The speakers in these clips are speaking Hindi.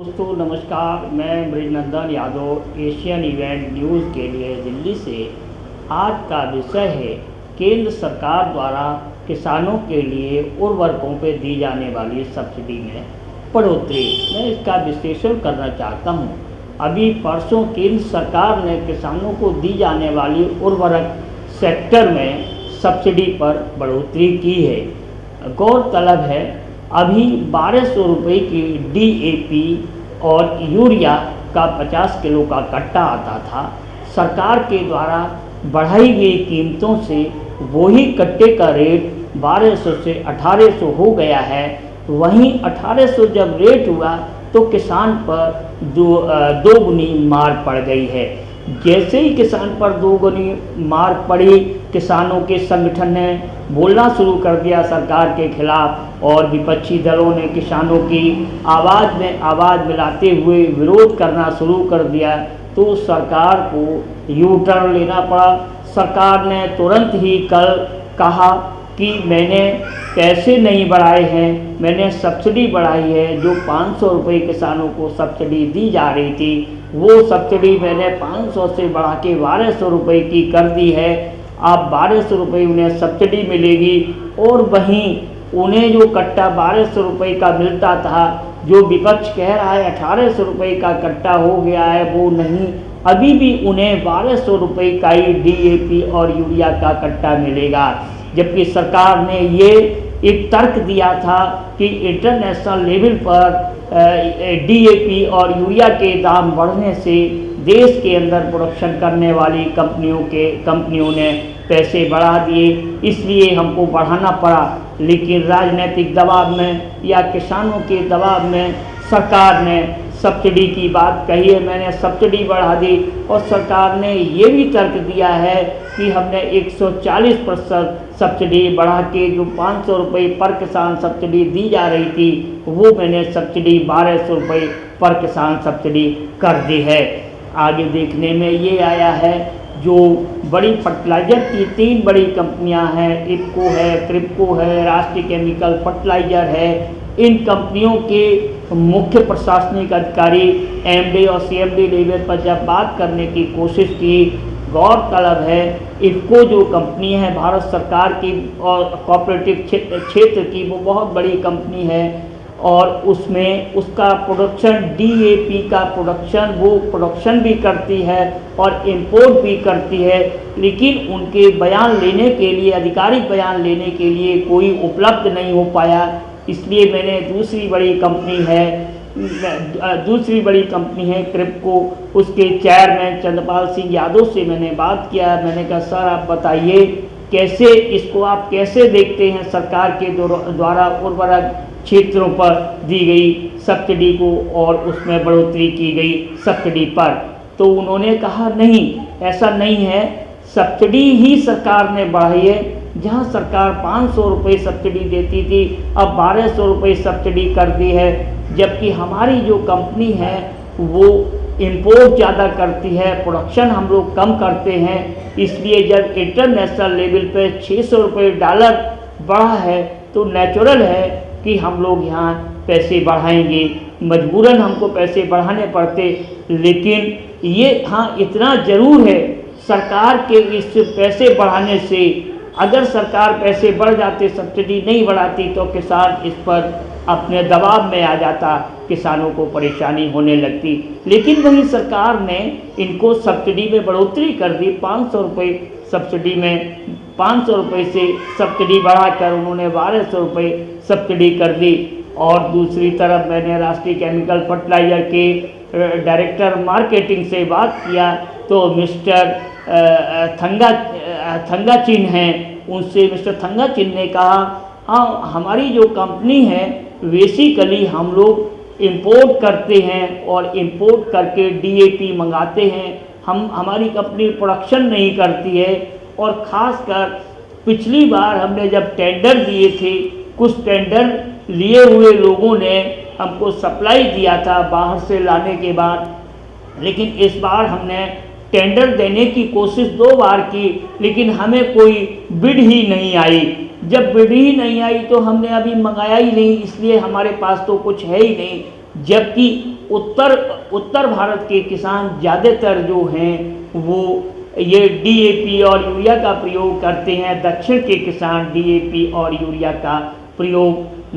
दोस्तों नमस्कार, मैं मृगनंदन यादव एशियन इवेंट न्यूज़ के लिए दिल्ली से। आज का विषय है केंद्र सरकार द्वारा किसानों के लिए उर्वरकों पर दी जाने वाली सब्सिडी में बढ़ोतरी। मैं इसका विश्लेषण करना चाहता हूं। अभी परसों केंद्र सरकार ने किसानों को दी जाने वाली उर्वरक सेक्टर में सब्सिडी पर बढ़ोतरी की है। गौरतलब है अभी 1200 रुपये की DAP और यूरिया का 50 किलो का कट्टा आता था। सरकार के द्वारा बढ़ाई गई कीमतों से वही कट्टे का रेट 1200 से 1800 हो गया है। वहीं 1800 जब रेट हुआ तो किसान पर दोगुनी मार पड़ गई है। जैसे ही किसान पर दोगुनी मार पड़ी, किसानों के संगठन ने बोलना शुरू कर दिया सरकार के खिलाफ और विपक्षी दलों ने किसानों की आवाज़ में आवाज़ मिलाते हुए विरोध करना शुरू कर दिया। तो सरकार को यू टर्न लेना पड़ा। सरकार ने तुरंत ही कल कहा कि मैंने पैसे नहीं बढ़ाए हैं, मैंने सब्सिडी बढ़ाई है। जो 500 रुपये किसानों को सब्सिडी दी जा रही थी वो सब्सिडी मैंने 500 से बढ़ा के 1200 रुपये की कर दी है। अब 1200 रुपये उन्हें सब्सिडी मिलेगी और वहीं उन्हें जो कट्टा 1200 रुपये का मिलता था, जो विपक्ष कह रहा है 1800 रुपये का कट्टा हो गया है, वो नहीं, अभी भी उन्हें 1200 रुपये का ही DAP और यूरिया का कट्टा मिलेगा। जबकि सरकार ने ये एक तर्क दिया था कि इंटरनेशनल लेवल पर DAP और यूरिया के दाम बढ़ने से देश के अंदर प्रोडक्शन करने वाली कंपनियों ने पैसे बढ़ा दिए, इसलिए हमको बढ़ाना पड़ा। लेकिन राजनीतिक दबाव में या किसानों के दबाव में सरकार ने सब्सिडी की बात कही है, मैंने सब्सिडी बढ़ा दी। और सरकार ने ये भी तर्क दिया है कि हमने 140% सब्सिडी बढ़ा के जो 500 रुपये पर किसान सब्सिडी दी जा रही थी वो मैंने सब्सिडी 1200 रुपये पर किसान सब्सिडी कर दी है। आगे देखने में ये आया है जो बड़ी फर्टिलाइज़र की 3 बड़ी कंपनियां हैं, इफको है, क्रिप्को है, राष्ट्रीय केमिकल फर्टिलाइज़र है। इन कंपनियों के मुख्य प्रशासनिक अधिकारी MD और CMD लेवल पर जब बात करने की कोशिश की, गौरतलब है इफको जो कंपनी है भारत सरकार की और कोऑपरेटिव क्षेत्र की, वो बहुत बड़ी कंपनी है और उसमें उसका प्रोडक्शन DAP का प्रोडक्शन भी करती है और इंपोर्ट भी करती है। लेकिन उनके बयान लेने के लिए, आधिकारिक बयान लेने के लिए कोई उपलब्ध नहीं हो पाया। इसलिए मैंने दूसरी बड़ी कंपनी है क्रिप्को, उसके चेयरमैन चंद्रपाल सिंह यादव से मैंने बात किया। मैंने कहा सर आप बताइए कैसे इसको आप कैसे देखते हैं, सरकार के द्वारा उर्वरक क्षेत्रों पर दी गई सब्सिडी को और उसमें बढ़ोतरी की गई सब्सिडी पर। तो उन्होंने कहा नहीं, ऐसा नहीं है, सब्सिडी ही सरकार ने बढ़ाई है। जहां सरकार 500 रुपये सब्सिडी देती थी अब 1200 रुपये सब्सिडी कर दी है। जबकि हमारी जो कंपनी है वो इंपोर्ट ज़्यादा करती है, प्रोडक्शन हम लोग कम करते हैं। इसलिए जब इंटरनेशनल लेवल पे 600 रुपये डॉलर बढ़ा है तो नेचुरल है कि हम लोग यहाँ पैसे बढ़ाएंगे। मजबूरन हमको पैसे बढ़ाने पड़ते। लेकिन ये हाँ इतना ज़रूर है, सरकार के इस पैसे बढ़ाने से अगर सरकार पैसे बढ़ जाते, सब्सिडी नहीं बढ़ाती तो किसान इस पर अपने दबाव में आ जाता, किसानों को परेशानी होने लगती। लेकिन वहीं सरकार ने इनको सब्सिडी में बढ़ोतरी कर दी। 500 रुपये सब्सिडी में 500 रुपये से सब्सिडी बढ़ाकर उन्होंने 1200 रुपये सब्सिडी कर दी। और दूसरी तरफ मैंने राष्ट्रीय केमिकल फर्टिलाइज़र के डायरेक्टर मार्केटिंग से बात किया तो मिस्टर थंगाचिन हैं, उनसे मिस्टर थंगाचिन ने कहा हाँ हमारी जो कंपनी है बेसिकली हम लोग इंपोर्ट करते हैं और इंपोर्ट करके DAP मंगाते हैं। हमारी कंपनी प्रोडक्शन नहीं करती है। और ख़ासकर पिछली बार हमने जब टेंडर दिए थे, कुछ टेंडर लिए हुए लोगों ने हमको सप्लाई दिया था बाहर से लाने के बाद, लेकिन इस बार हमने टेंडर देने की कोशिश 2 बार की लेकिन हमें कोई बिड ही नहीं आई। जब बिड ही नहीं आई तो हमने अभी मंगाया ही नहीं, इसलिए हमारे पास तो कुछ है ही नहीं। जबकि उत्तर भारत के किसान ज़्यादातर जो हैं वो ये डीएपी और यूरिया का प्रयोग करते हैं। दक्षिण के किसान डीएपी और यूरिया का प्रयोग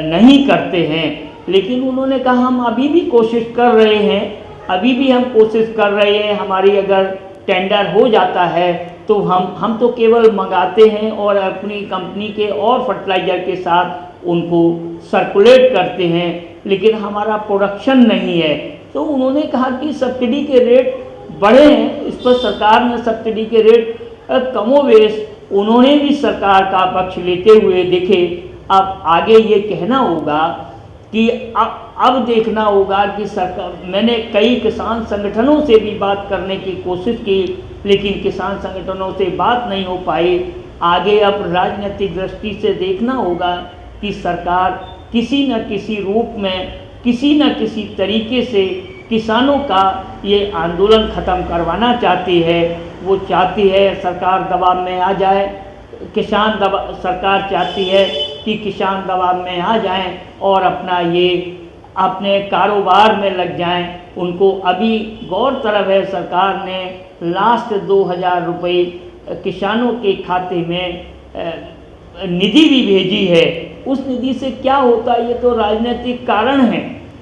नहीं करते हैं। लेकिन उन्होंने कहा हम अभी भी कोशिश कर रहे हैं, अभी भी हम कोशिश कर रहे हैं। हमारी अगर टेंडर हो जाता है तो हम तो केवल मंगाते हैं और अपनी कंपनी के और फर्टिलाइज़र के साथ उनको सर्कुलेट करते हैं, लेकिन हमारा प्रोडक्शन नहीं है। तो उन्होंने कहा कि सब्सिडी के रेट बढ़े हैं, इस पर सरकार ने सब्सिडी के रेट कमोवेश उन्होंने भी सरकार का पक्ष लेते हुए देखे। अब आगे ये कहना होगा कि अब देखना होगा कि सरकार, मैंने कई किसान संगठनों से भी बात करने की कोशिश की, लेकिन किसान संगठनों से बात नहीं हो पाई। आगे अब राजनीतिक दृष्टि से देखना होगा कि सरकार किसी न किसी रूप में, किसी न किसी तरीके से किसानों का ये आंदोलन ख़त्म करवाना चाहती है। वो चाहती है सरकार दबाव में आ जाए, सरकार चाहती है कि किसान दबाव में आ जाएं और अपने कारोबार में लग जाएं। उनको अभी गौरतलब है सरकार ने लास्ट 2000 रुपये किसानों के खाते में निधि भी भेजी है। उस निधि से क्या होता है, ये तो राजनीतिक कारण है।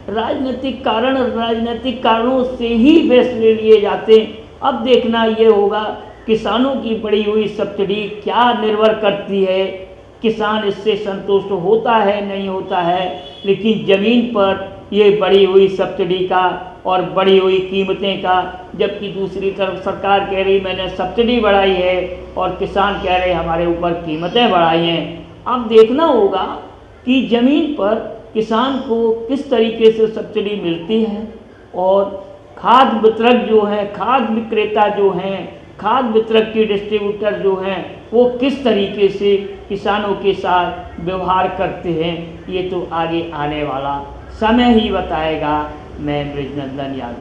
राजनीतिक कारणों से ही फैसले लिए जाते हैं। अब देखना ये होगा किसानों की बढ़ी हुई सब्सिडी क्या निर्भर करती है, किसान इससे संतुष्ट होता है नहीं होता है। लेकिन ज़मीन पर ये बढ़ी हुई सब्सिडी का और बढ़ी हुई कीमतें का, जबकि दूसरी तरफ सरकार कह रही मैंने सब्सिडी बढ़ाई है और किसान कह रहे हमारे ऊपर कीमतें बढ़ाई हैं। अब देखना होगा कि ज़मीन पर किसान को किस तरीके से सब्सिडी मिलती है और खाद वितरक जो हैं, खाद विक्रेता जो हैं, खाद वितरक के डिस्ट्रीब्यूटर जो हैं, वो किस तरीके से किसानों के साथ व्यवहार करते हैं, ये तो आगे आने वाला समय ही बताएगा। मैं बृजनंदन यादव।